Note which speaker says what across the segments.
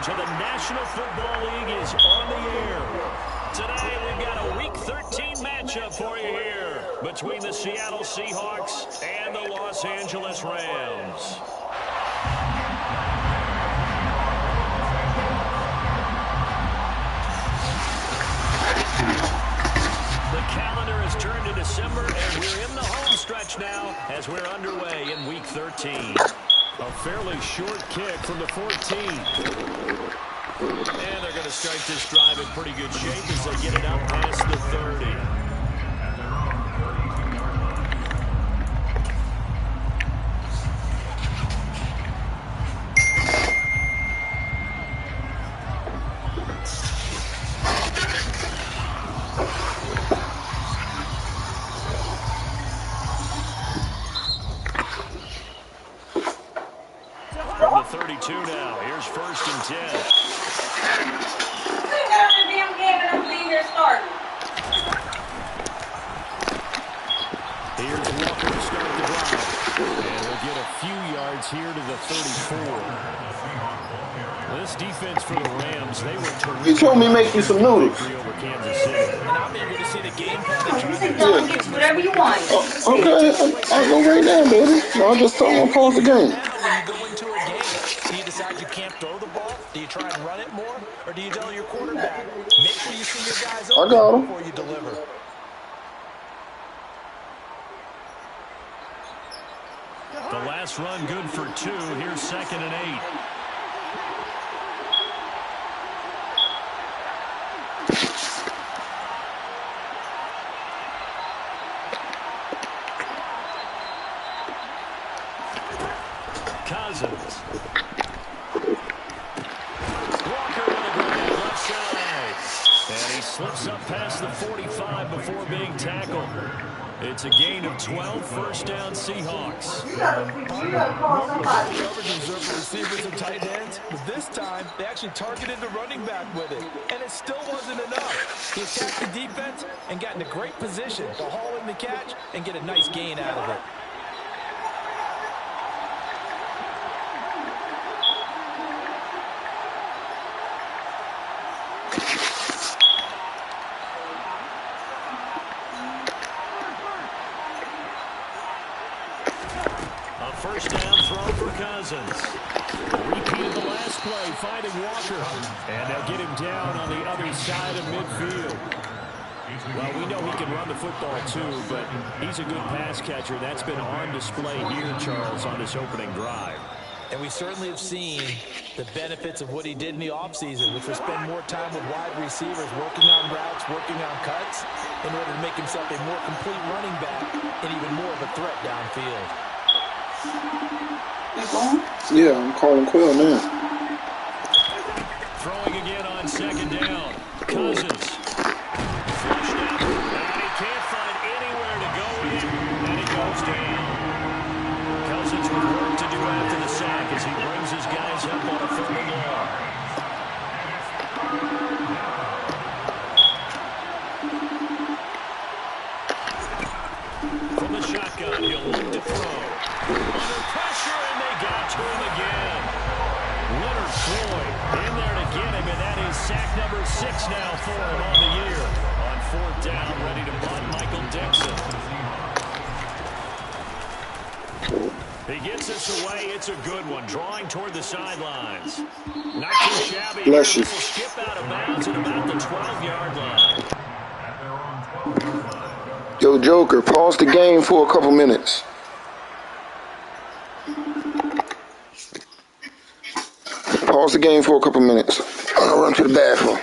Speaker 1: to the National Football League is on the air. Today, we've got a Week 13 matchup for you here between the Seattle Seahawks and the Los Angeles Rams. The calendar has turned to December, and we're in the home stretch now as we're underway in Week 13. A fairly short kick from the 14. And they're going to start this drive in pretty good shape as they get it up past the 30. From the 32 now, here's 1st and 10. Here's Walker to start the drive. And we'll get a few yards here to the 34. This defense for the Rams, they were terrific.
Speaker 2: You told me make you some noodles.
Speaker 1: Over Kansas City. And I'm eager to see the game plan.
Speaker 3: Whatever you want.
Speaker 2: Okay, I'll go right now, baby. I'll just tell them pause the game.
Speaker 4: When you go into a game, do you decide you can't throw the ball? Do you try and run it more? Or do you tell your quarterback, make sure you see your guys open before you deliver?
Speaker 1: The last run good for 2. Here's 2nd and 8. Cousins. Walker with a grab left side. And he slips up past the 45 before being tackled. It's a gain of 12, 1st down Seahawks.
Speaker 4: Coverages are for receivers and tight ends, but this time they actually targeted the running back with it, and it still wasn't enough. He attacked the defense and got in a great position to haul in the catch and get a nice gain out of it.
Speaker 1: First down throw for Cousins. Repeated the last play, finding Walker. And they'll get him down on the other side of midfield. Well, we know he can run the football too, but he's a good pass catcher. That's been on display here, Charles, on this opening drive.
Speaker 4: And we certainly have seen the benefits of what he did in the offseason, which was spend more time with wide receivers, working on routes, working on cuts, in order to make himself a more complete running back and even more of a threat downfield.
Speaker 2: Yeah, I'm calling Quill now.
Speaker 1: Throwing again on 2nd down. Cousins. Flushed out. And he can't find anywhere to go with it. And he goes down. Cousins with work to do after the sack as he brings his guys up on a 3rd and long. From the shotgun, he'll look to throw. Under pressure, and they got to him again. Leonard Floyd in there to get him, and that is sack number 6 now for him on the year. On 4th down, ready to bunt Michael Dixon. He gets this away. It's a good one. Drawing toward the sidelines. Not too shabby.
Speaker 2: Bless you.
Speaker 1: This will skip out of bounds at about the 12-yard line.
Speaker 2: Yo, Joker, pause the game for a couple minutes. Pause the game for a couple minutes. I'll run to the bathroom.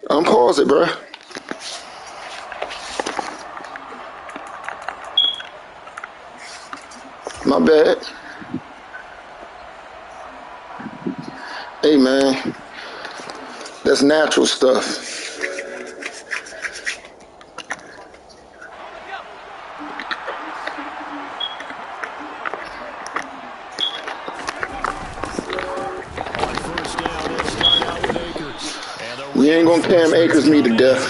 Speaker 2: Unpause it, bruh. My bad. Hey, man. That's natural stuff.
Speaker 1: On first down, they'll start out with Akers. And the
Speaker 2: You ain't gonna Cam Akers me to death.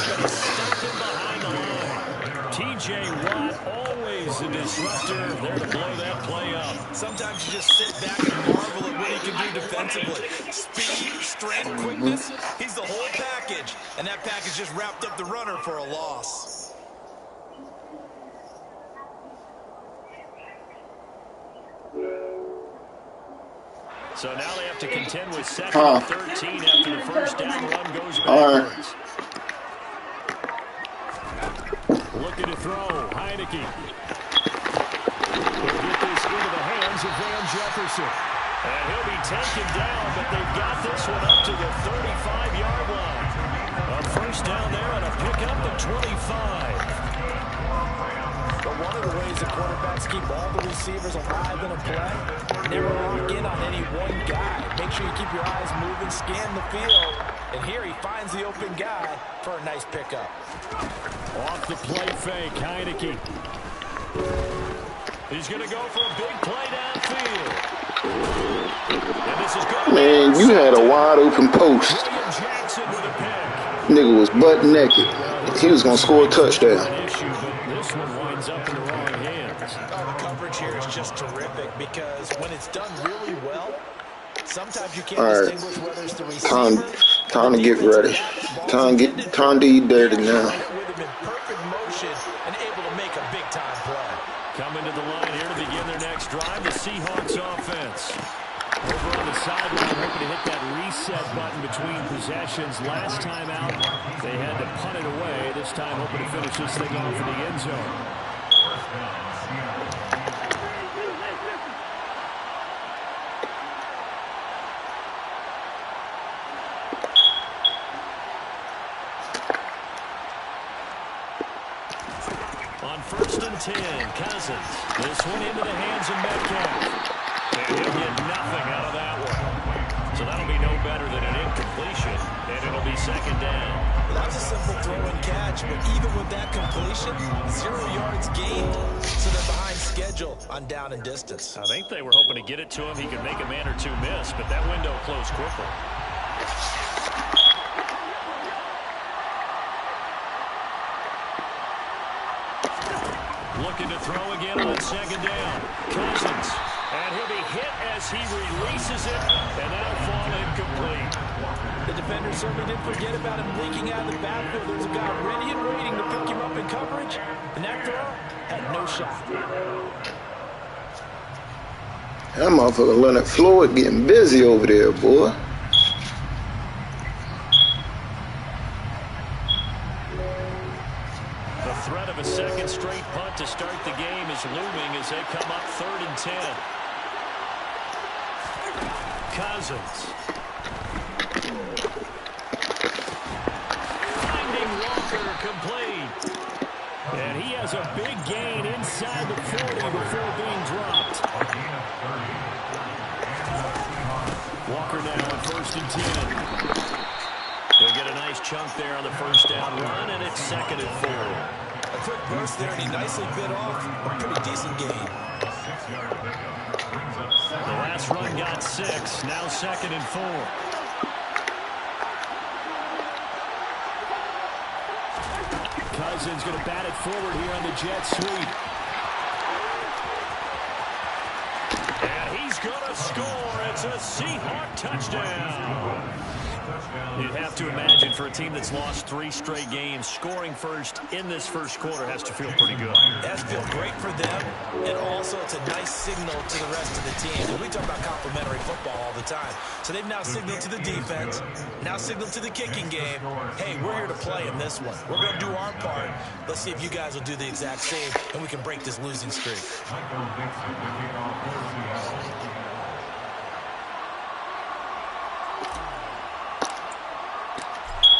Speaker 1: but he stuffed him behind the line. T.J. Watt, always a disruptor, there to blow that play up.
Speaker 4: Sometimes you just sit back and marvel at what he can do defensively. Speed, strength, quickness, he's the whole package. And that package just wrapped up the runner for a loss.
Speaker 1: So now they have to contend with second and 13 after the first down run goes backwards. Looking to throw, Heineke. He'll get this into the hands of Van Jefferson. And he'll be taken down, but they've got this one up to the 35-yard line. A first down there and a pickup at 25.
Speaker 4: But one of the ways the quarterbacks keep all the receivers alive in a play, never lock in on any one guy. Make sure you keep your eyes moving, scan the field. And here he finds the open guy for a nice pickup.
Speaker 1: Off the play fake, Heineke. He's going to go for a big play downfield. And this is good.
Speaker 2: Man, you had a wide open post. Nigga was butt naked. He was gonna score a touchdown.
Speaker 1: This one winds up in the wrong hands.
Speaker 4: Oh, the coverage here is just terrific because when it's done really well, sometimes you can't distinguish whether it's the receiver.
Speaker 2: Time to get ready. Time to eat dirty now.
Speaker 4: With him in perfect motion and able to make a big time play.
Speaker 1: Coming to the line here to begin their next drive, the Seahawks offense. Over on the sideline, hoping to hit that reset button between possessions. Last time out, they had to punt it away. This time, hoping to finish this thing off in the end zone. On first and 10, Cousins. This one into the hands of Metcalf. And he'll get nothing out of that one. So that'll be no better than an incompletion, and it'll be second down.
Speaker 4: Well, that's a simple throw and catch, but even with that completion, 0 yards gained, so they're behind schedule on down and distance.
Speaker 1: I think they were hoping to get it to him. He could make a man or two miss, but that window closed quickly. Looking to throw again on second down. Cousins. And he'll be hit as he releases it, and that'll fall incomplete.
Speaker 4: The defender certainly didn't forget about him leaking out of the backfield. There's a guy ready and waiting to pick him up in coverage, and that throw had no shot.
Speaker 2: That motherfucker Leonard Floyd getting busy over there, boy.
Speaker 1: The threat of a second straight punt to start the game is looming as they come up 3rd and 10. Cousins. Finding Walker complete. And he has a big gain inside the 40 before being dropped. Walker now on 1st and 10. He'll get a nice chunk there on the first down run, and it's 2nd and 4.
Speaker 4: A quick burst there, and he nicely bit off a pretty decent gain.
Speaker 1: The last run got 6, now 2nd and 4. Cousins going to bat it forward here on the jet sweep. And he's going to score. It's a Seahawk touchdown. You'd have to imagine for a team that's lost 3 straight games, scoring first in this first quarter has to feel pretty good.
Speaker 4: It has to feel great for them, and also it's a nice signal to the rest of the team. And we talk about complimentary football all the time. So they've now signaled to the defense, now signaled to the kicking game, hey, we're here to play in this one. We're going to do our part. Let's see if you guys will do the exact same, and we can break this losing streak.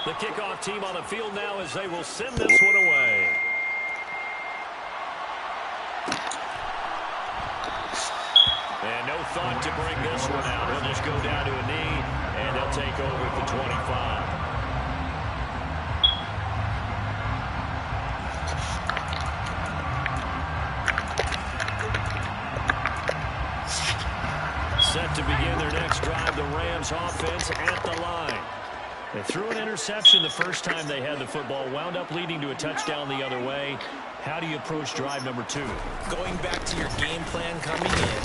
Speaker 1: The kickoff team on the field now as they will send this one away. And no thought to bring this one out. He'll just go down to a knee, and he'll take over at the 25. Set to begin their next drive, the Rams offense at the line. They threw an interception the first time they had the football, wound up leading to a touchdown the other way. How do you approach drive number 2?
Speaker 4: Going back to your game plan coming in,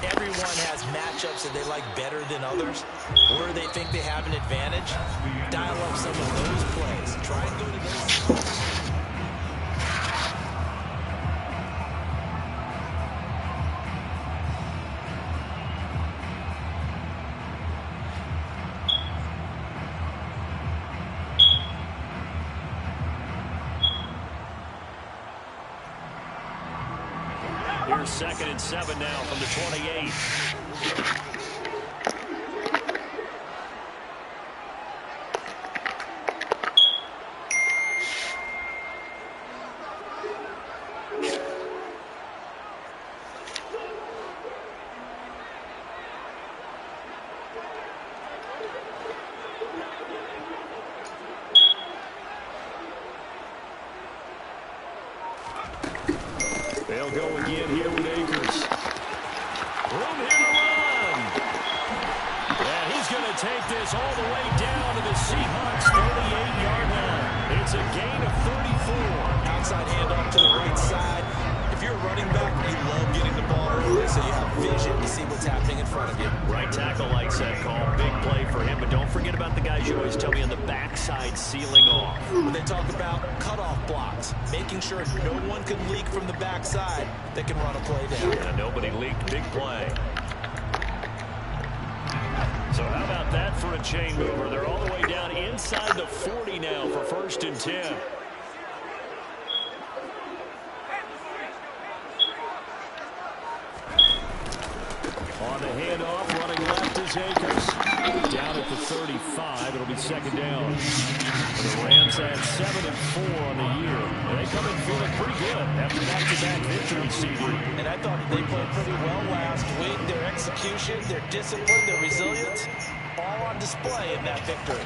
Speaker 4: everyone has matchups that they like better than others, where they think they have an advantage. Dial up some of those plays. Try and go to those.
Speaker 1: Here's 2nd and 7 now from the 28. They'll go again here with Akers. Room here to run. And he's going to take this all the way down to the Seahawks' 38-yard line. It's a gain of 34.
Speaker 4: Outside handoff to the right side. If you're a running back, you love getting the ball early so you have vision to see what's happening in front of you.
Speaker 1: Right tackle likes that call. Big play for him. But don't forget about the guys you always tell me on the backside sealing off.
Speaker 4: When they talk about cutoff blocks, making sure no one can leak from the backside that can run a play down.
Speaker 1: Yeah, nobody leaked. Big play. So how about that for a chain mover? They're all the way down inside the 40 now for 1st and 10. On the handoff, running left is Akers. Down at the 35, it'll be 2nd down. The Rams had 7 and 4 on the year. They come in feeling pretty good after back-to-back victories, CD.
Speaker 4: And I thought they played pretty well last week. Their execution, their discipline, their resilience, all on display in that victory.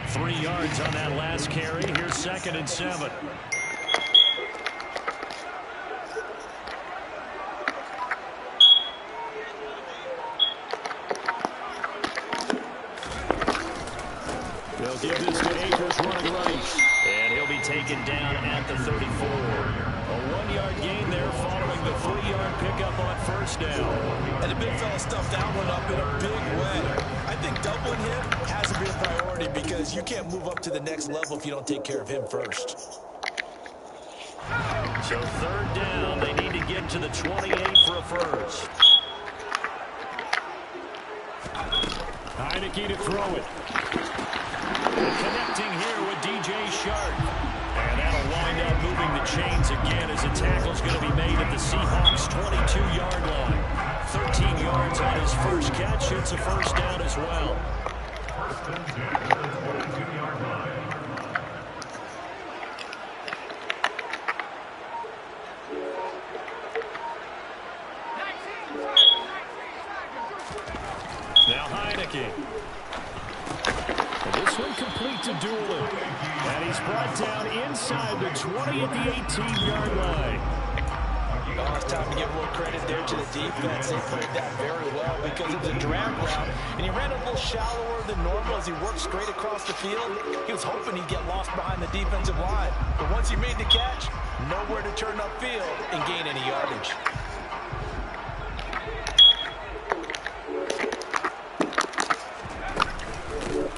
Speaker 1: Three yards on that last carry. Here's 2nd and 7. They'll give this to Akers running right. And he'll be taken down at the 34. A 1-yard gain there following the 3-yard pickup on 1st down.
Speaker 4: And the big fella stuffed that one up in a big way. I think doubling him has to be a priority because you can't move up to the next level if you don't take care of him first.
Speaker 1: So 3rd down, they need to get to the 28 for a first. Heineke to throw it. Connecting here with DJ Shark. And that'll wind up moving the chains again as the tackle's going to be made at the Seahawks' 22-yard line. 13 yards on his first catch. It's a 1st down as well. Now Heineke. And this one complete to Doolin. And he's brought down inside the 20 at the 18-yard line.
Speaker 4: Oh, it's time to give a little credit there to the defense. They played that very well because it was a drag route, and he ran a little shallower than normal as he worked straight across the field. He was hoping he'd get lost behind the defensive line. But once he made the catch, nowhere to turn upfield and gain any yardage.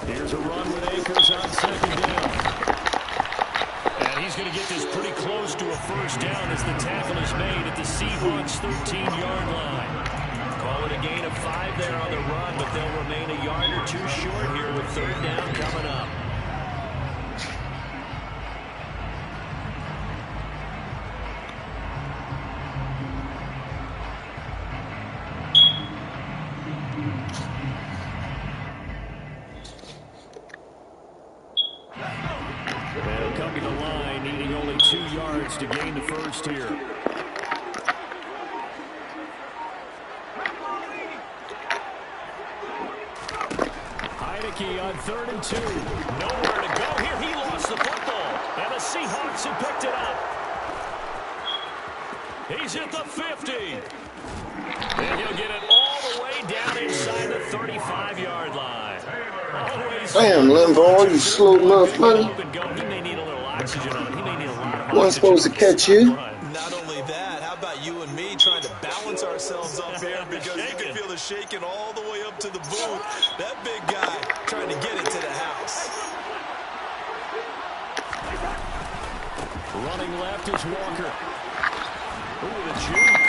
Speaker 1: Here's a run with Akers on 2nd down. And he's going to get this pretty close to a 1st down as the tackle is made at the Seahawks' 13-yard line. Call it a gain of 5 there on the run, but they'll remain a yard or 2 short here with 3rd down coming up. They'll come to the line, needing only 2 yards to gain the first here. Heineke on 3rd and 2. Nowhere to go here. He lost the football. And the Seahawks have picked it up. He's hit the 50. And he'll get it all the way down inside the 35-yard line.
Speaker 2: Damn, Limbaugh, you slow enough, buddy.
Speaker 1: He may need a little oxygen on him. He may need a lot of oxygen.
Speaker 2: Wasn't supposed to catch you.
Speaker 4: Not only that, how about you and me trying to balance ourselves up here because you can feel the shaking all the way up to the booth. That big guy trying to get it to the house.
Speaker 1: Running left is Walker. Ooh, the juke.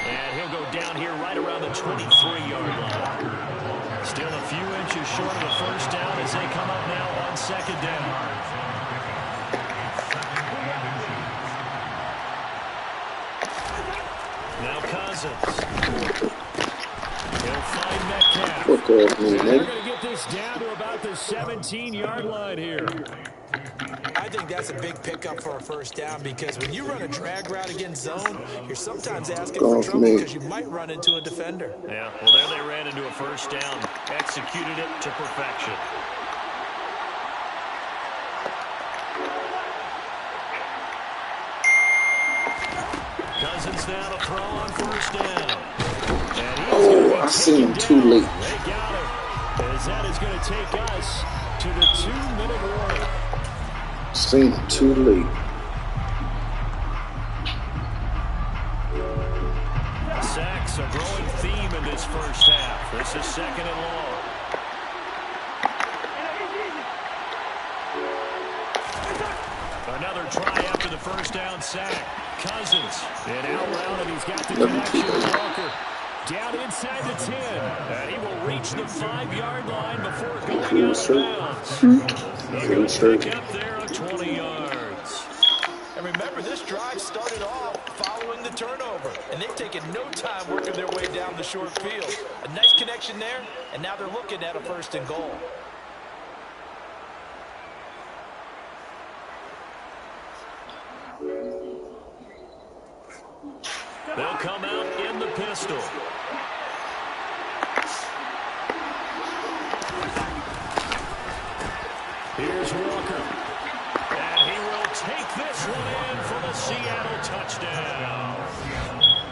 Speaker 1: And he'll go down here right around the 23-yard line. Still a few inches short of the first down as they come up now on 2nd down. Now Cousins. He'll find Metcalf.
Speaker 2: Okay,
Speaker 1: They're going to get this down to about the 17-yard line here.
Speaker 4: I think that's a big pickup for a first down because when you run a drag route against zone, you're sometimes asking for trouble because you might run into a defender.
Speaker 1: Yeah, well, there they ran into a first down. Executed it to perfection. Cousins now to throw on first down.
Speaker 2: Oh, I seen him too late.
Speaker 1: They got him. As that is going to take us to the 2-minute warning.
Speaker 2: Seen him too late.
Speaker 1: Sacks a growing theme in this first half. This is 2nd and long. Another try after the first down sack. Cousins. And out round, and he's got the connection with Walker. Down inside the 10. And he will reach the 5-yard line before going out of bounds. Pick up there on 20 yards.
Speaker 4: And remember, this drive started off following the turnover. And they've taken no time working their way down the short field. A nice connection there, and now they're looking at a 1st and goal.
Speaker 1: They'll come out in the pistol. Here's Walker. And he will take this one in for the Seattle touchdown.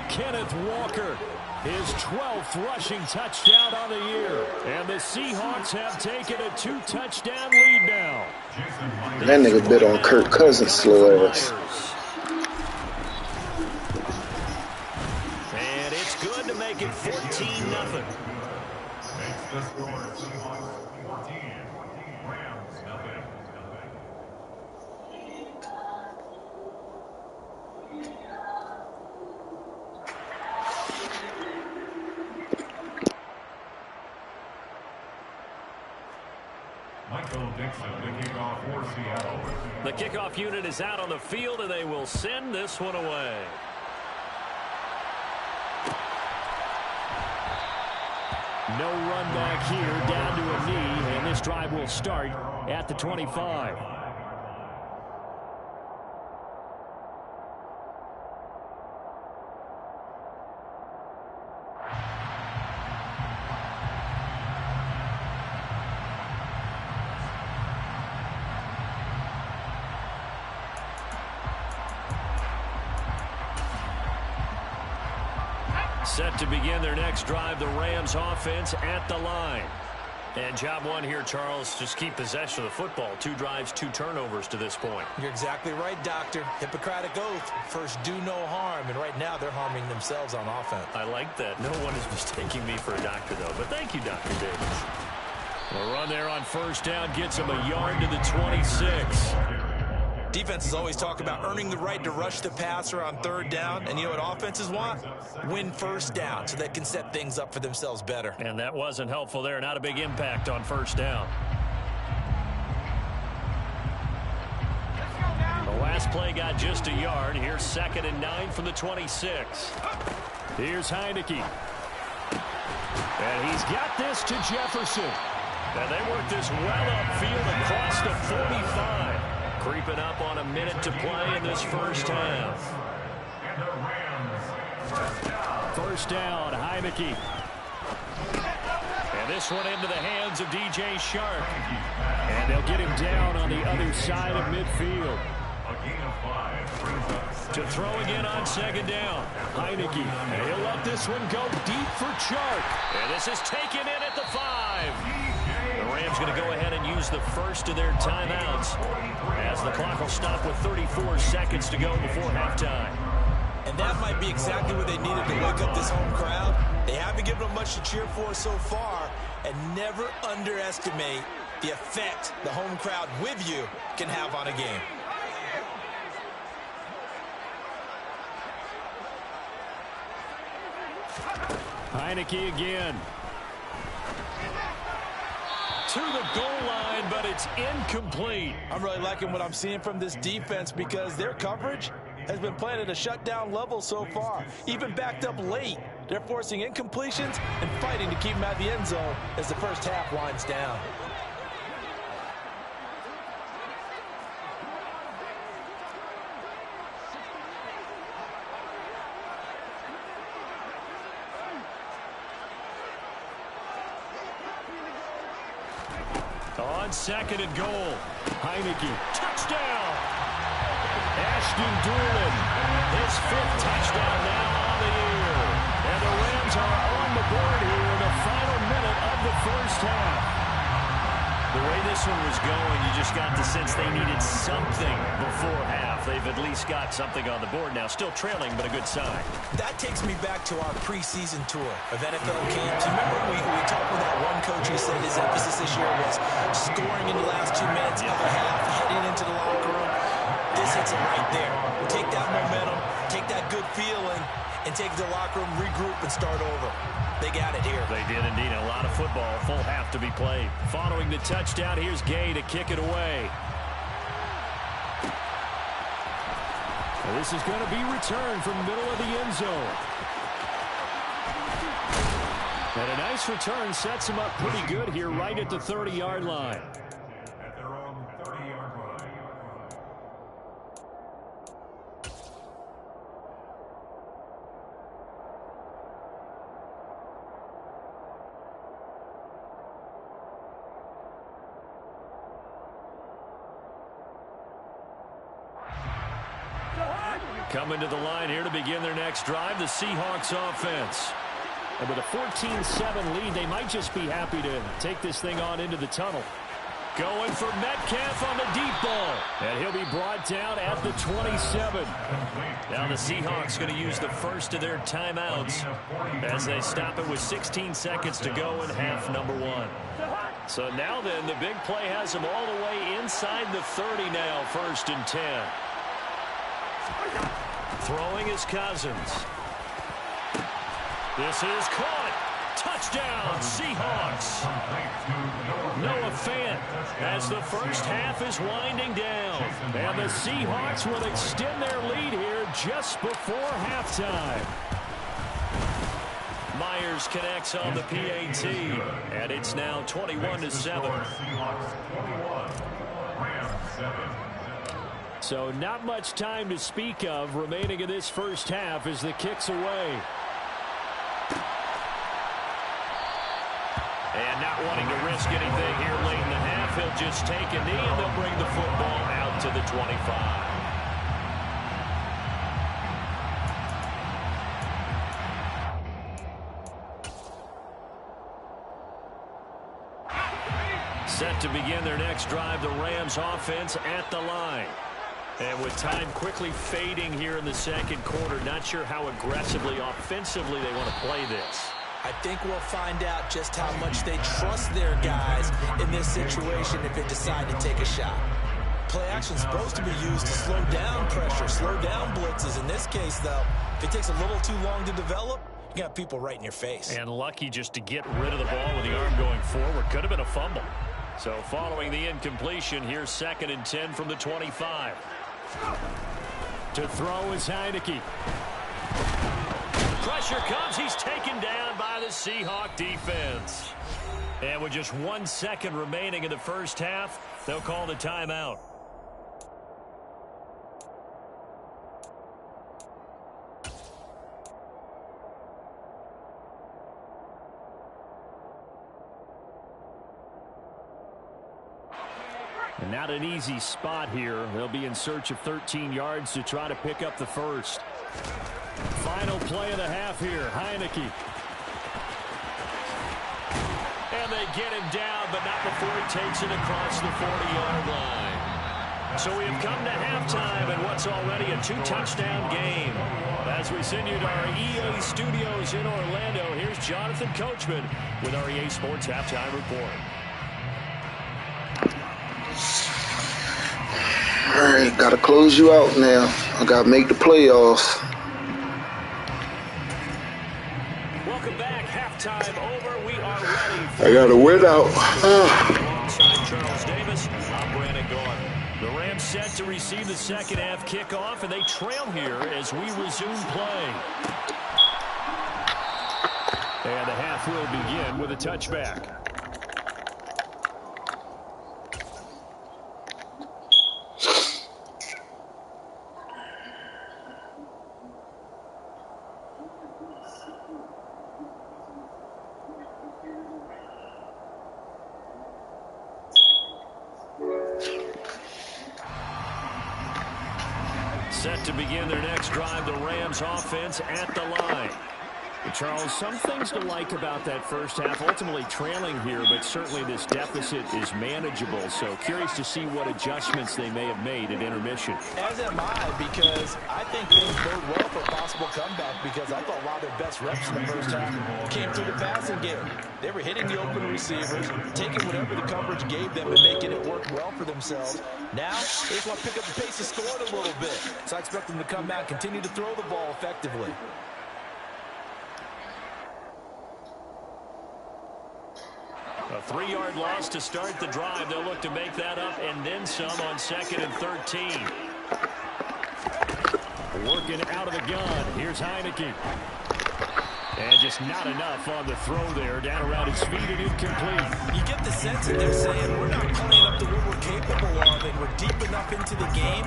Speaker 1: Kenneth Walker, his 12th rushing touchdown on the year. And the Seahawks have taken a 2-touchdown lead now.
Speaker 2: That nigga bit on Kirk Cousins' slow ass.
Speaker 1: And it's good to make it 14-0. The kickoff unit is out on the field, and they will send this one away. No run back here, down to a knee, and this drive will start at the 25. Set to begin their next drive, the Rams offense at the line. And job one here, Charles, just keep possession of the football. 2 drives, 2 turnovers to this point.
Speaker 4: You're exactly right, Doctor. Hippocratic oath. First, do no harm. And right now, they're harming themselves on offense.
Speaker 1: I like that. No one is mistaking me for a doctor, though. But thank you, Dr. Davis. A run there on first down gets him a yard to the 26.
Speaker 4: Defenses always talk about earning the right to rush the passer on 3rd down. And you know what offenses want? Win first down so they can set things up for themselves better.
Speaker 1: And that wasn't helpful there. Not a big impact on first down. The last play got just a yard. Here's 2nd and 9 from the 26. Here's Heineke. And He's got this to Jefferson. And they work this well upfield across the 45. Creeping up on a minute to play in this first half. First down, Heineke. And this one into the hands of DJ Shark. And they'll get him down on the other side of midfield. To throw again on second down. Heineke. And he'll let this one go deep for Shark. And this is taken in at the 5. The Rams going to go ahead and use the first of their timeouts as the clock will stop with 34 seconds to go before halftime.
Speaker 4: And that might be exactly what they needed to wake up this home crowd. They haven't given them much to cheer for so far, and never underestimate the effect the home crowd with you can have on a game.
Speaker 1: Heineke again. To the goal line, but it's incomplete.
Speaker 4: I'm really liking what I'm seeing from this defense because their coverage has been playing at a shutdown level so far. Even backed up late, they're forcing incompletions and fighting to keep them out of the end zone as the first half winds down.
Speaker 1: On second and goal, Heineke, touchdown! Ashton Doolin, his 5th touchdown now on the year. And the Rams are on the board here in the final minute of the first half. The way this one was going, you just got the sense they needed something before half. They've at least got something on the board now. Still trailing, but a good sign.
Speaker 4: That takes me back to our preseason tour of NFL camps. You remember we talked with that one coach who said his emphasis this year was scoring in the last 2 minutes of the half, heading into the locker room. This hits it right there. Take that momentum, take that good feeling, and take it to the locker room, regroup, and start over. They got it here.
Speaker 1: They did indeed. A lot of football, full half to be played. Following the touchdown, here's Gay to kick it away. And this is going to be returned from the middle of the end zone. And a nice return sets him up pretty good here right at the 30-yard line.
Speaker 5: At their own 30-yard line.
Speaker 1: Coming to the line here to begin their next drive, the Seahawks offense. And with a 14-7 lead, they might just be happy to take this thing on into the tunnel. Going for Metcalf on the deep ball. And he'll be brought down at the 27. Now the Seahawks going to use the first of their timeouts as they stop it with 16 seconds to go in half number 1. So now then, the big play has them all the way inside the 30 now, 1st and 10. Throwing is Cousins. This is caught. Touchdown, Seahawks. Noah Fant as the first half is winding down. And the Seahawks will extend their lead here just before halftime. Myers connects on the PAT. And it's now 21-7. So not much time to speak of remaining in this first half as the kick's away. And not wanting to risk anything here late in the half, he'll just take a knee and they'll bring the football out to the 25. Set to begin their next drive, the Rams offense at the line. And with time quickly fading here in the second quarter, not sure how aggressively, offensively they want to play this.
Speaker 4: I think we'll find out just how much they trust their guys in this situation if they decide to take a shot. Play action's supposed to be used to slow down pressure, slow down blitzes. In this case, though, if it takes a little too long to develop, you got people right in your face. And
Speaker 1: lucky just to get rid of the ball with the arm going forward. Could have been a fumble. So following the incompletion, here's 2nd and 10 from the 25. To throw is Heineke. Pressure comes. He's taken down by the Seahawk defense. And with just 1 second remaining in the first half, they'll call the timeout. And not an easy spot here. They'll be in search of 13 yards to try to pick up the first. Final play of the half here. Heineke. And they get him down, but not before he takes it across the 40-yard line. So we have come to halftime in what's already a 2-touchdown game. As we send you to our EA studios in Orlando, here's Jonathan Coachman with our EA Sports Halftime Report.
Speaker 2: All right, got to close you out now. I got to make the playoffs.
Speaker 1: Welcome back. Halftime over. We are ready.
Speaker 2: I got to win out.
Speaker 1: Alongside Charles Davis, I'm Brandon Gordon. The Rams set to receive the second half kickoff, and they trail here as we resume play. And the half will begin with a touchback. Set to begin their next drive, the Rams offense at the line. Charles, some things to like about that first half. Ultimately trailing here, but certainly this deficit is manageable. So curious to see what adjustments they may have made at intermission.
Speaker 4: As am I, because I think things bode well for a possible comeback, because I thought a lot of their best reps in the first half came through the passing game. They were hitting the open receivers, taking whatever the coverage gave them and making it work well for themselves. Now, they just want to pick up the pace of scoring a little bit. So I expect them to come out, continue to throw the ball effectively.
Speaker 1: A 3-yard loss to start the drive. They'll look to make that up and then some on 2nd and 13. Working out of the gun. Here's Heineke. And just not enough on the throw there. Down around his feet and incomplete.
Speaker 4: You get the sense that they're saying we're not playing up to what we're capable of, and we're deep enough into the game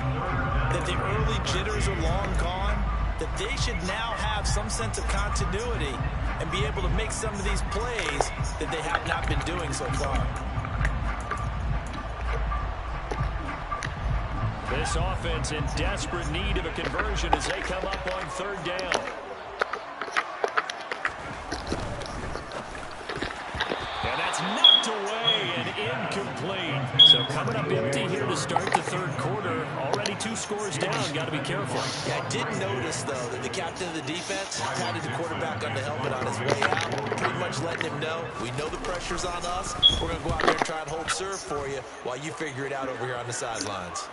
Speaker 4: that the early jitters are long gone, that they should now have some sense of continuity and be able to make some of these plays that they have not been doing so far.
Speaker 1: This offense in desperate need of a conversion as they come up on 3rd down. And that's knocked away and incomplete. So coming up empty here to start the 3rd quarter. Already 2 scores down. Got to be careful.
Speaker 4: Yeah, I did notice, though, that the captain of the defense patted the quarterback on the helmet on his way out, pretty much letting him know, we know the pressure's on us. We're going to go out there and try and hold serve for you while you figure it out over here on the sidelines.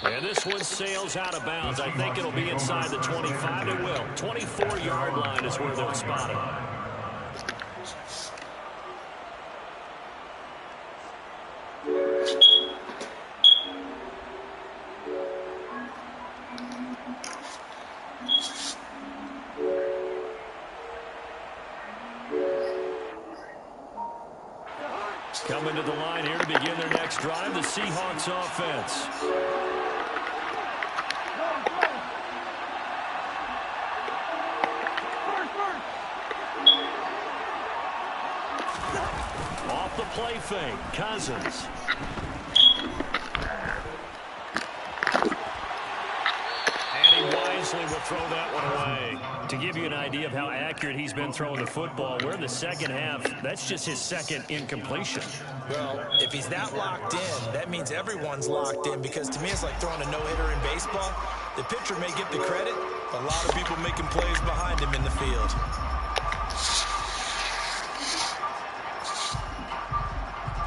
Speaker 1: And this one sails out of bounds. I think it'll be inside the 25. It will. 24-yard line is where they'll spot it. Coming to the line here to begin their next drive, the Seahawks offense. Off the play fake, Cousins. And he wisely will throw that one away. To give you an idea of how accurate he's been throwing the football, we're in the second half. That's just his 2nd incompletion.
Speaker 4: Well, if he's that locked in, that means everyone's locked in, because to me it's like throwing a no-hitter in baseball. The pitcher may get the credit, a lot of people making plays behind him in the field.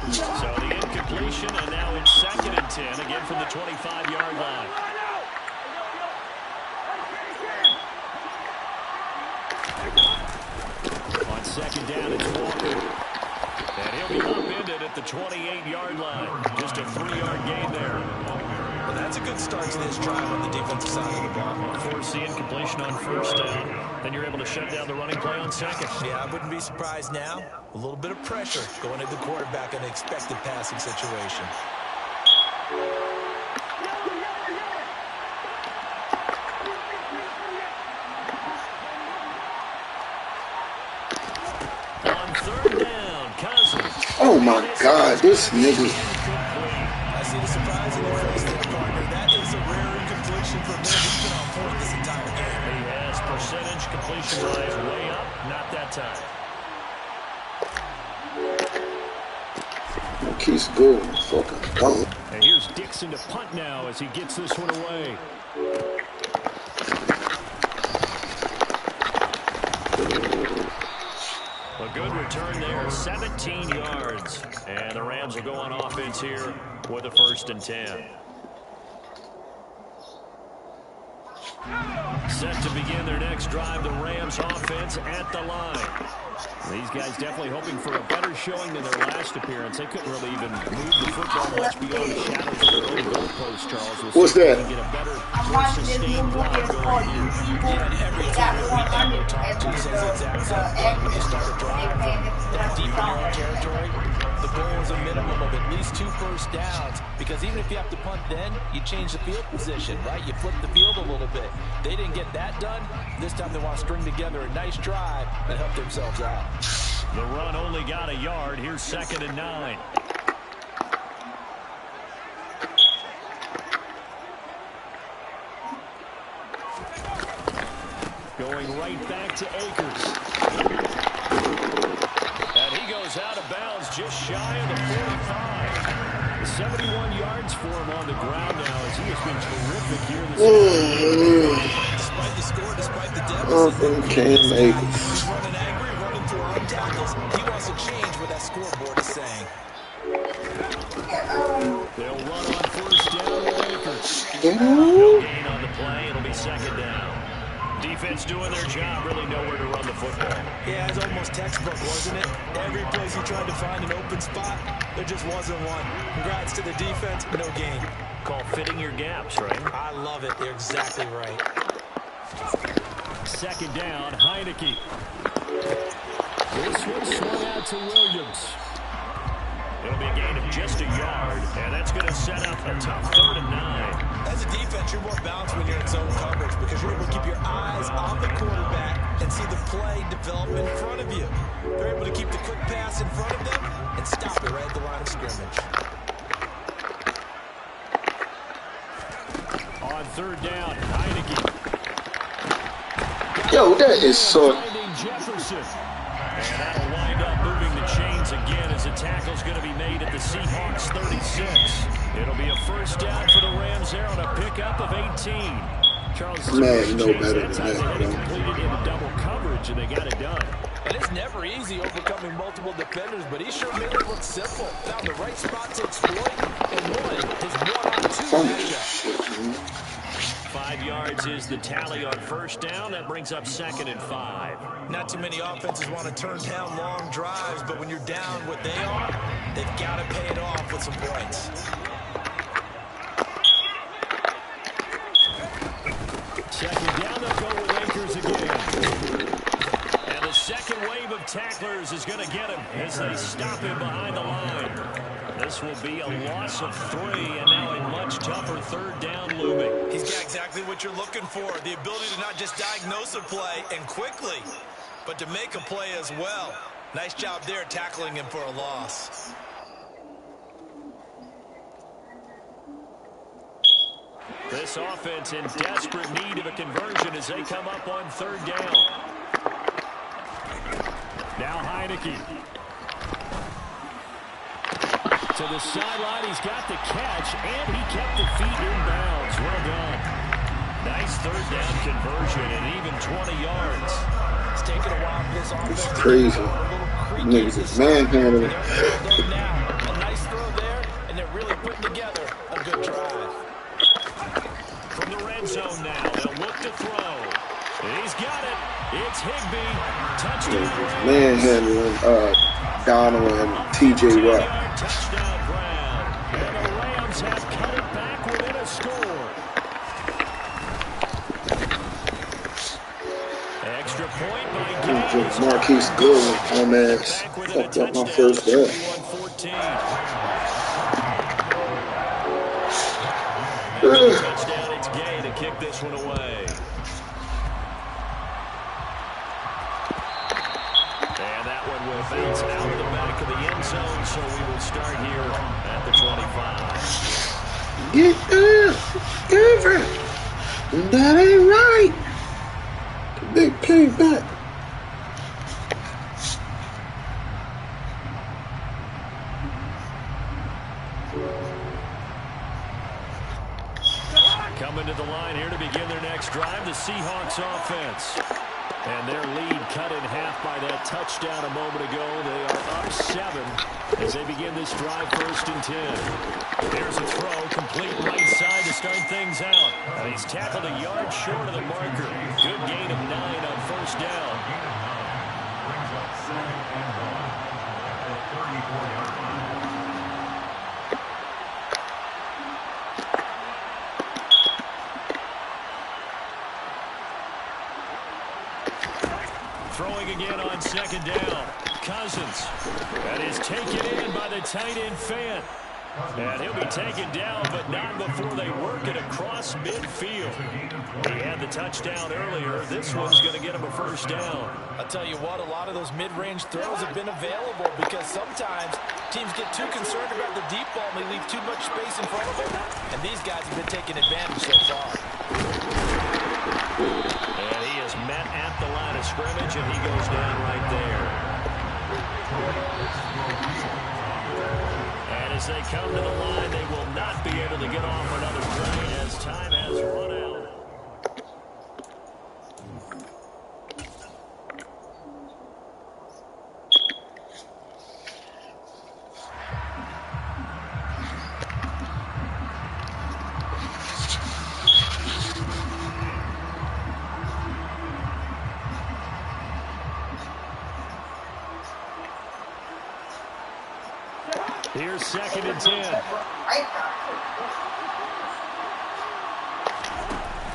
Speaker 1: So the incompletion, and now it's 2nd and 10, again from the 25-yard line. On 2nd down, it's Walker. And he'll be upended at the 28-yard line. Just a 3-yard gain there.
Speaker 4: Well, that's a good start to this drive on the defensive side of the ball.
Speaker 1: Force the incompletion on first down. Then you're able to shut down the running play on second.
Speaker 4: Yeah, I wouldn't be surprised now. A little bit of pressure going at the quarterback in an expected passing situation.
Speaker 1: On third down, Cousins.
Speaker 2: Oh my God, this nigga.
Speaker 4: I see the surprise in your face there, partner. That is a rare incompletion from him. He's been on point this entire game.
Speaker 1: He has percentage completion-wise way up. Not that time.
Speaker 2: Keeps good. Fucking dumb.
Speaker 1: And here's Dixon to punt now as he gets this one away. A good return there, 17 yards. And the Rams will go on offense here with a 1st and 10. Set to begin their next drive, the Rams offense at the line. These guys definitely hoping for a better showing than their last appearance. They couldn't really even move the football much beyond the shadows of their own goalpost, Charles. We'll
Speaker 2: What's that?
Speaker 1: get a better, more sustained drive going here.
Speaker 4: Yeah, every team that we ever talk to says the exact same thing. When you start a drive that deep in your own territory, the goal is a minimum of at least 2 first downs, because even if you have to punt then, you change the field position, right? You flip the field a little bit. They didn't get that done. This time they want to string together a nice drive and help themselves out.
Speaker 1: The run only got a yard. Here's 2nd and 9. Going right back to Akers. And he goes out of bounds just shy of the 45. 71 yards for him on the ground now as he has been terrific here this season.
Speaker 4: Despite the score, despite the deficit, he's running angry, running through arm tackles. He wants to change what that scoreboard is saying.
Speaker 1: They'll run on 1st down with Akers. No gain on the play. It'll be 2nd down. Defense doing their job, really nowhere to run the football.
Speaker 4: Yeah, it's almost textbook, wasn't it? Every place he tried to find an open spot, there just wasn't one. Congrats to the defense, no gain.
Speaker 1: Called fitting your gaps, right?
Speaker 4: I love it. You're exactly right.
Speaker 1: 2nd down, Heineke. This one swung out to Williams. It'll be a gain of just a yard, and that's going to set up a tough 3rd and 9.
Speaker 4: As a defense, you're more balanced when you're in zone coverage because you're able to keep your eyes on the quarterback and see the play develop in front of you. You're able to keep the quick pass in front of them and stop it right at the line of scrimmage.
Speaker 1: On 3rd down, Heineke.
Speaker 2: Yo, that is so.
Speaker 1: Jefferson. And that'll wind up moving the chains again as the tackle's going to be made at the Seahawks 36. It'll be a 1st down for the Rams there on a pickup of 18. Charles,
Speaker 2: Man, no better than
Speaker 1: that. They
Speaker 2: that,
Speaker 1: had it completed into double coverage, and they got it done.
Speaker 4: And it's never easy overcoming multiple defenders, but he sure made it look simple. Found the right spot to exploit and won his 1-on-2 matchup.
Speaker 1: 5 yards is the tally on 1st down. That brings up 2nd and 5.
Speaker 4: Not too many offenses want to turn down long drives, but when you're down what they are, they've got to pay it off with some points.
Speaker 1: 2nd down, they'll go with Akers again. And the 2nd wave of tacklers is going to get him as they stop him behind the line. This will be a loss of 3, and now a much tougher 3rd down looming.
Speaker 4: He's got exactly what you're looking for, the ability to not just diagnose a play and quickly, but to make a play as well. Nice job there tackling him for a loss.
Speaker 1: This offense in desperate need of a conversion as they come up on 3rd down. Now Heineke. To the sideline, he's got the catch, and he kept the feet in bounds. Well done. Nice 3rd down conversion and even 20 yards.
Speaker 4: It's taken a while for this offense.
Speaker 2: It's crazy. Niggas is manhandling.
Speaker 4: A nice throw there, and they're really putting together a good drive.
Speaker 1: From the red zone now, they'll look to throw. He's got it. It's Higbee. Touchdown.
Speaker 2: Manhandling Donald and T.J. Watt.
Speaker 1: Touchdown ground. And the Rams have cut it back within a
Speaker 2: Marquise Goodwin, dumbass, fucked up my first down.
Speaker 1: 21-14. And with a touchdown, it's Gay to kick this one away. And that one will bounce out of the back of the end zone, so we will start here at the 25.
Speaker 2: Get up, Gavin. That ain't right. Big payback.
Speaker 1: Coming to the line here to begin their next drive, the Seahawks offense. And their lead cut in half by that touchdown a moment ago. They are up 7 as they begin this drive, 1st and 10. There's a throw, complete right side to start things out. And he's tackled a yard short of the marker. Good gain of 9 on 1st down.
Speaker 5: Brings up 2nd and 1 at the 34-yard line.
Speaker 1: Throwing again on 2nd down. Cousins. That is taken in by the tight end Fant. And he'll be taken down, but not before they work it across midfield. He had the touchdown earlier. This one's going to get him a 1st down.
Speaker 4: I'll tell you what, a lot of those mid-range throws have been available because sometimes teams get too concerned about the deep ball and they leave too much space in front of them. And these guys have been taking advantage so far.
Speaker 1: And he is met at the line of scrimmage, and he goes down right there. And as they come to the line, they will not be able to get off another play as time has run out. Here's 2nd and 10.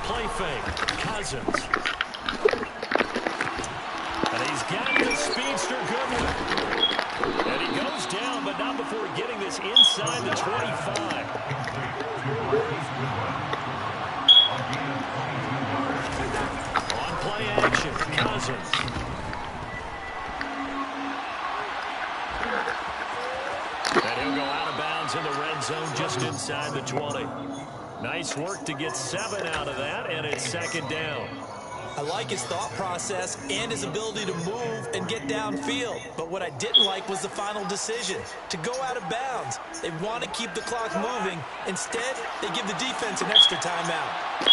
Speaker 1: Play fake. Cousins. And he's got the speedster Goodwin. And he goes down, but not before getting this inside the 25. On play action, Cousins. And he'll go out of bounds in the red zone just inside the 20. Nice work to get 7 out of that, and it's 2nd down.
Speaker 4: I like his thought process and his ability to move and get downfield. But what I didn't like was the final decision, to go out of bounds. They want to keep the clock moving. Instead, they give the defense an extra timeout.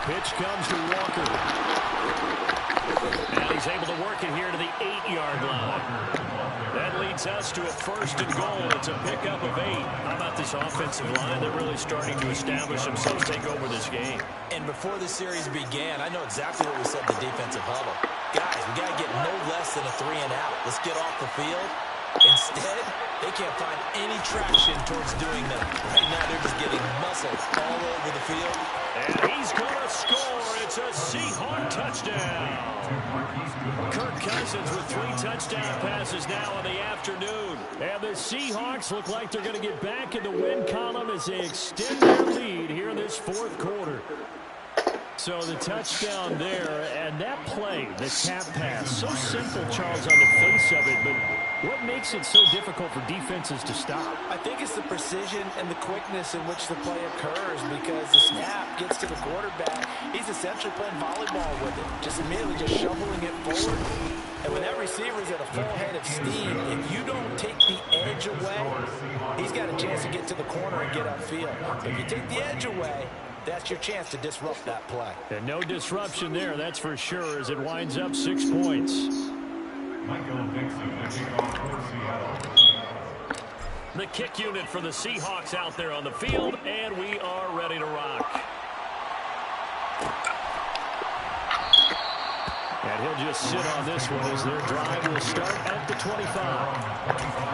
Speaker 1: Pitch comes to Walker. And he's able to work it here to the 8-yard line. That leads us to a 1st and goal. It's a pickup of 8. How about this offensive line? They're really starting to establish themselves, take over this game.
Speaker 4: And before the series began, I know exactly what we said in the defensive huddle. Guys, we got to get no less than a 3 and out. Let's get off the field. Instead, they can't find any traction towards doing that. Right now, they're just getting muscled all over the field.
Speaker 1: And he's going to score. It's a Seahawk touchdown. Kirk Cousins with 3 touchdown passes now in the afternoon. And the Seahawks look like they're going to get back in the win column as they extend their lead here in this 4th quarter. So the touchdown there, and that play, the tap pass, so simple, Charles, on the face of it, but what makes it so difficult for defenses to stop?
Speaker 4: I think it's the precision and the quickness in which the play occurs because the snap gets to the quarterback. He's essentially playing volleyball with it, just immediately just shoveling it forward. And when that receiver's at a full head of steam, if you don't take the edge away, he's got a chance to get to the corner and get upfield. But if you take the edge away, that's your chance to disrupt that play.
Speaker 1: And no disruption there, that's for sure, as it winds up 6 points.
Speaker 5: Michael Dixon, the kickoff for Seattle.
Speaker 1: The kick unit for the Seahawks out there on the field, and we are ready to rock. And he'll just sit on this one as their drive will start at the 25.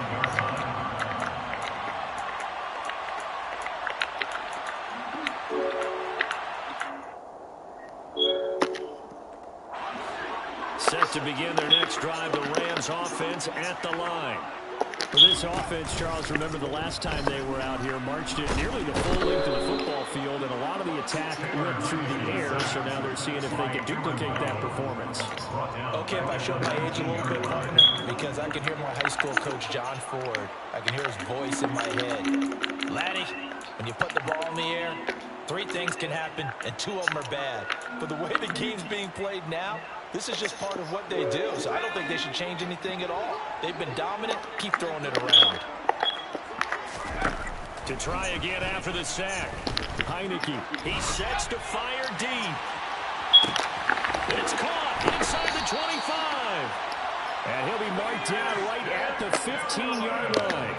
Speaker 1: Set to begin their next drive, the Rams offense at the line. For this offense, Charles, remember the last time they were out here, marched it nearly the full length of the football field, and a lot of the attack went through the air, so now they're seeing if they can duplicate that performance.
Speaker 4: Okay, if I show my age a little bit, partner, because I can hear my high school coach, John Ford. I can hear his voice in my head. Laddie, when you put the ball in the air, 3 things can happen, and 2 of them are bad. But the way the game's being played now, this is just part of what they do, so I don't think they should change anything at all. They've been dominant. Keep throwing it around.
Speaker 1: To try again after the sack. Heineke, he sets to fire deep. It's caught inside the 25. And he'll be marked down right at the 15-yard line.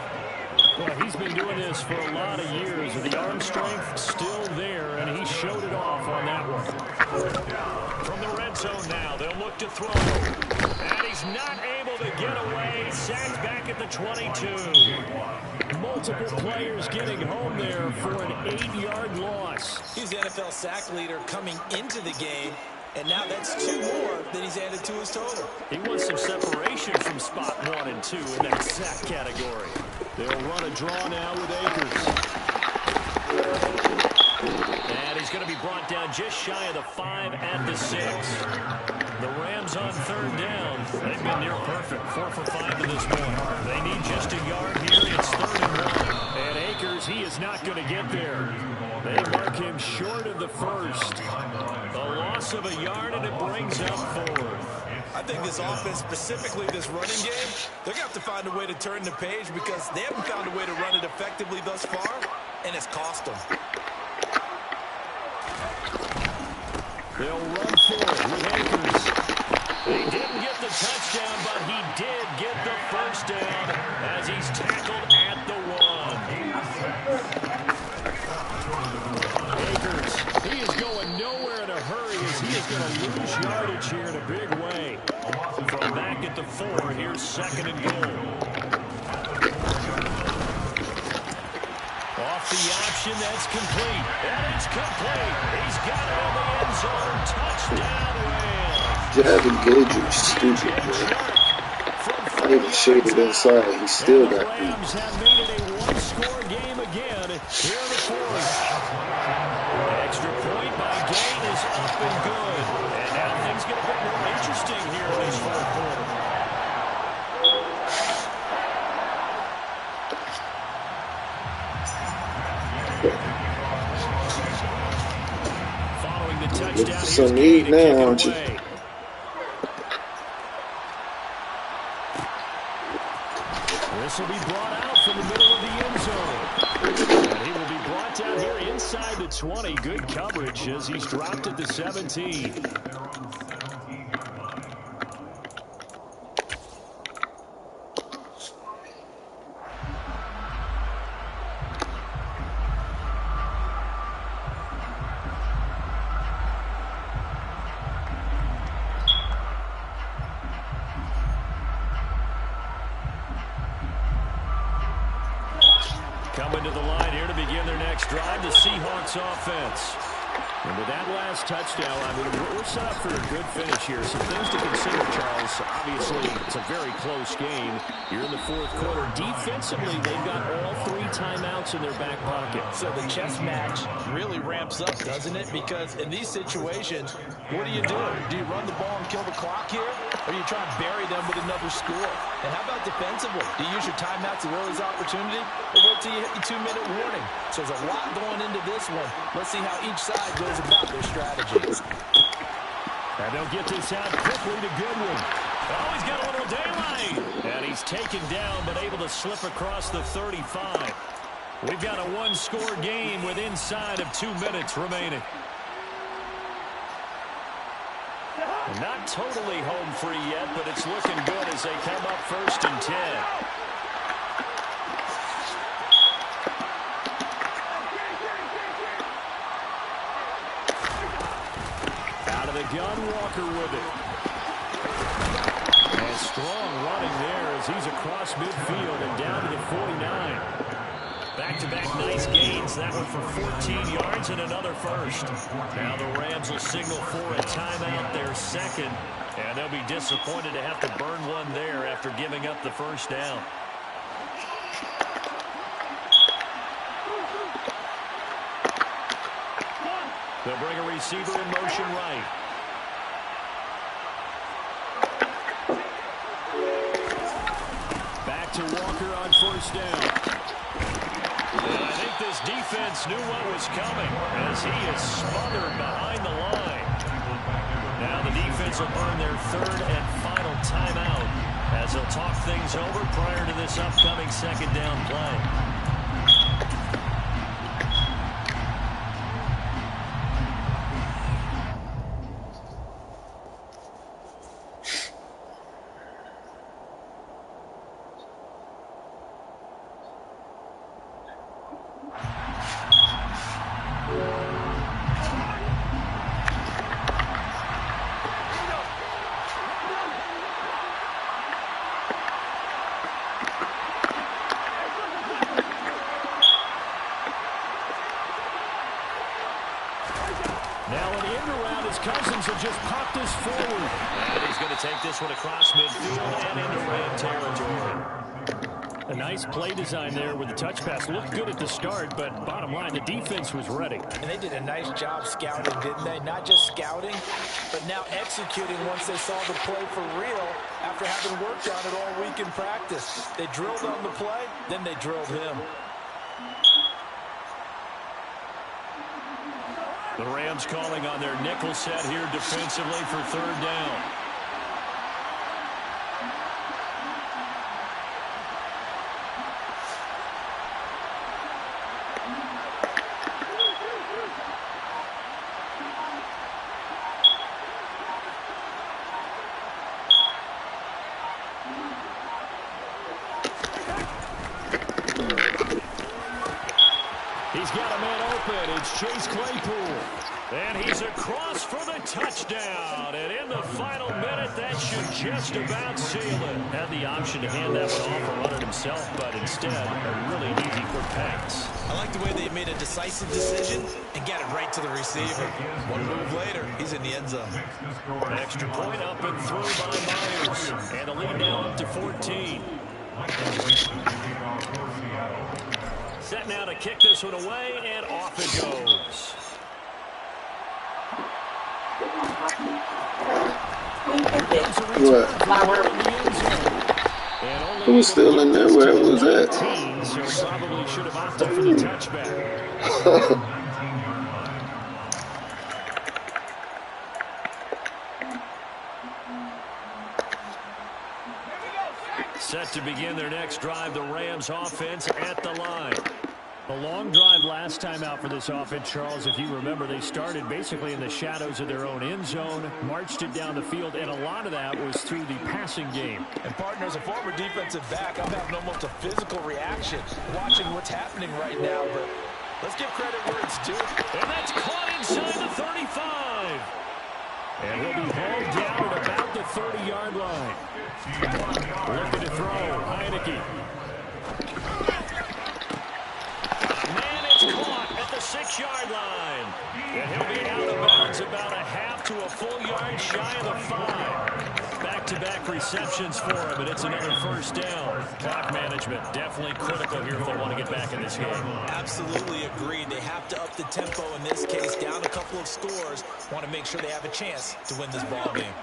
Speaker 1: Well, he's been doing this for a lot of years, and the arm strength still there, and he showed it off on that one. From the red zone now, they'll look to throw. And he's not able to get away. Sacked back at the 22. Multiple players getting home there for an 8-yard loss.
Speaker 4: He's the NFL sack leader coming into the game, and now that's 2 more than he's added to his total.
Speaker 1: He wants some separation from spot 1 and 2 in that sack category. They'll run a draw now with Akers. And he's going to be brought down just shy of the 5 at the 6. The Rams on 3rd down. They've been near perfect. 4 for 5 to this point. They need just a yard here. It's 3rd and 1. And Akers, he is not going to get there. They mark him short of the 1st. The loss of a yard, and it brings up 4th.
Speaker 4: I think this offense, specifically this running game, they're going to have to find a way to turn the page because they haven't found a way to run it effectively thus far, and it's cost them.
Speaker 1: They'll run for it with Akers. He didn't get the touchdown, but he did get the 1st down as he's tackled at the 1. Akers, he is going nowhere in a hurry as he is going to lose yardage here in a big way. From back at the 4, here's 2nd and goal. Off the option, that's complete. And it's complete. He's got it in the end zone. Touchdown, Rams.
Speaker 2: Just engage you, stupid, man. I even shaded inside. He still got beat.
Speaker 1: The Rams have made it a 1-score game again here in the 4th. Extra point by Gain is up and good. And now things get a bit more interesting here in this 4th quarter. Following the touchdown,
Speaker 2: some need now, aren't you?
Speaker 1: This will be brought out from the middle of the end zone. And he will be brought down here inside the 20. Good coverage as he's dropped at the 17. Coming to the line here to begin their next drive, the Seahawks offense. And with that last touchdown, I mean, we're set up for a good finish here. Some things to consider, Charles. Obviously, it's a very close game. You're in the 4th quarter. Defensively, they've got all 3 timeouts in their back pocket.
Speaker 4: So the chess match really ramps up, doesn't it? Because in these situations, what do you do? Do you run the ball and kill the clock here? Or do you try and bury them with another score? And how about defensively? Do you use your timeouts at early opportunity? Or wait till you hit the 2-minute warning? So there's a lot going into this one. Let's see how each side goes about their strategies.
Speaker 1: And they'll get this out quickly to Goodwin. Oh, he's got a little daylight. And he's taken down, but able to slip across the 35. We've got a 1-score game with inside of 2 minutes remaining. Not totally home free yet, but it's looking good as they come up 1st and 10. Out of the gun, Walker with it. And strong running there as he's across midfield and down to the 49. Back-to-back nice gains. That one for 14 yards and another 1st. Now the Rams will signal for a timeout, their 2nd. And they'll be disappointed to have to burn one there after giving up the first down. They'll bring a receiver in motion right. Back to Walker on first down. And I think this defense knew what was coming as he is smothered behind the line. Now the defense will earn their third and final timeout as they'll talk things over prior to this upcoming second down play. Just popped this forward. And he's going to take this one across midfield and into Ram territory. A nice play design there with the touch pass. Looked good at the start, but bottom line, the defense was ready.
Speaker 4: And they did a nice job scouting, didn't they? Not just scouting, but now executing once they saw the play for real after having worked on it all week in practice. They drilled on the play, then they drilled him.
Speaker 1: The Rams calling on their nickel set here defensively for third down. He's got a man open. It's Chase Claypool. And he's across for the touchdown. And in the final minute, that should just about seal it. Had the option to hand that one off or run it himself, but instead, a really easy quick pass.
Speaker 4: I like the way they made a decisive decision and got it right to the receiver. One move later, he's in the end zone.
Speaker 1: An extra point up and through by Myers. And the lead now up to 14. Set now to kick this one away, and off it goes.
Speaker 2: What? Who was still in there? Where was that?
Speaker 1: So probably should have opted for the touchback. Set to begin their next drive, the Rams offense at the line. A long drive last time out for this offense, Charles. If you remember, they started basically in the shadows of their own end zone, marched it down the field, and a lot of that was through the passing game.
Speaker 4: And, partner, as a former defensive back, I'm having almost a physical reaction watching what's happening right now, but let's give credit where it's due.
Speaker 1: And that's caught inside the 35. And he'll be hauled down at about the 30-yard line. Looking to throw, Heineke. Man, it's caught at the 6-yard line. And he'll be out of bounds about a half to a full yard shy of the 5. Back-to-back receptions for him, and it's another first down. Clock management definitely critical here if they want to get back in this game.
Speaker 4: Absolutely agreed. They have to up the tempo in this case, down a couple of scores. Want to make sure they have a chance to win this ball game.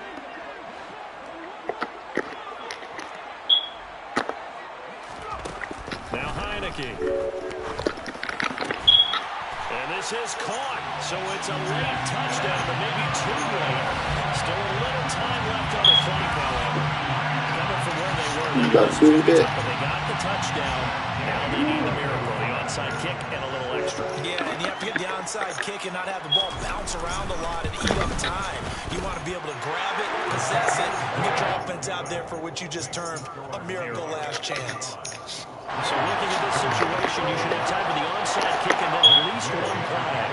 Speaker 1: Now Heineke. And this is caught, so it's a late touchdown, but maybe too late. Still a little time left on the clock, however. Coming from where they were, but they got the touchdown. Now they need the miracle, the onside kick and a little extra.
Speaker 4: Yeah, and you have to get the onside kick and not have the ball bounce around a lot and eat up time. You want to be able to grab it, possess it, and get your offense out there for what you just termed a miracle last chance.
Speaker 1: So looking at this situation, you should have time for the onside kick and then at least one play.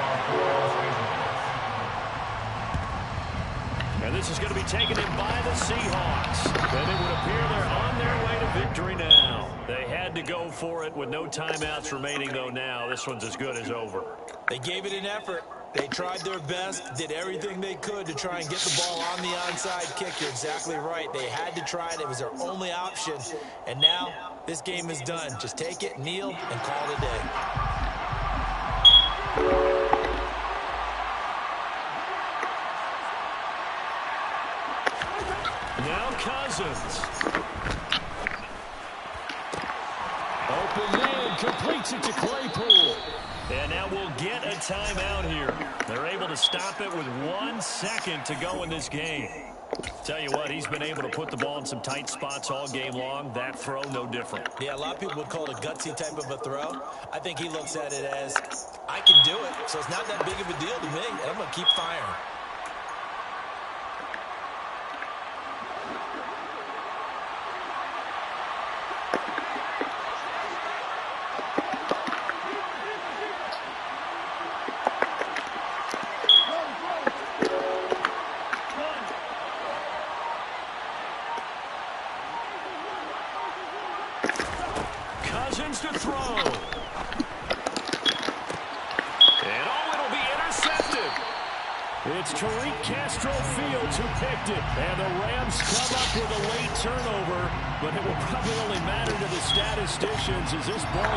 Speaker 1: And this is going to be taken in by the Seahawks. And it would appear they're on their way to victory now. They had to go for it with no timeouts remaining, though now. This one's as good as over.
Speaker 4: They gave it an effort. They tried their best, did everything they could to try and get the ball on the onside kick. You're exactly right. They had to try it. It was their only option. And now this game is done. Just take it, kneel, and call it a day.
Speaker 1: Now Cousins. Open man, completes it to Claypool. And now we'll get a timeout here. They're able to stop it with 1 second to go in this game. Tell you what, he's been able to put the ball in some tight spots all game long. That throw, no different.
Speaker 4: Yeah, a lot of people would call it a gutsy type of a throw. I think he looks at it as, I can do it, so it's not that big of a deal to me, and I'm going to keep firing.
Speaker 1: Cousins to throw. And it'll be intercepted. It's Tariq Castro Fields who picked it. And the Rams come up with a late turnover, but it will probably only matter to the statisticians as this ball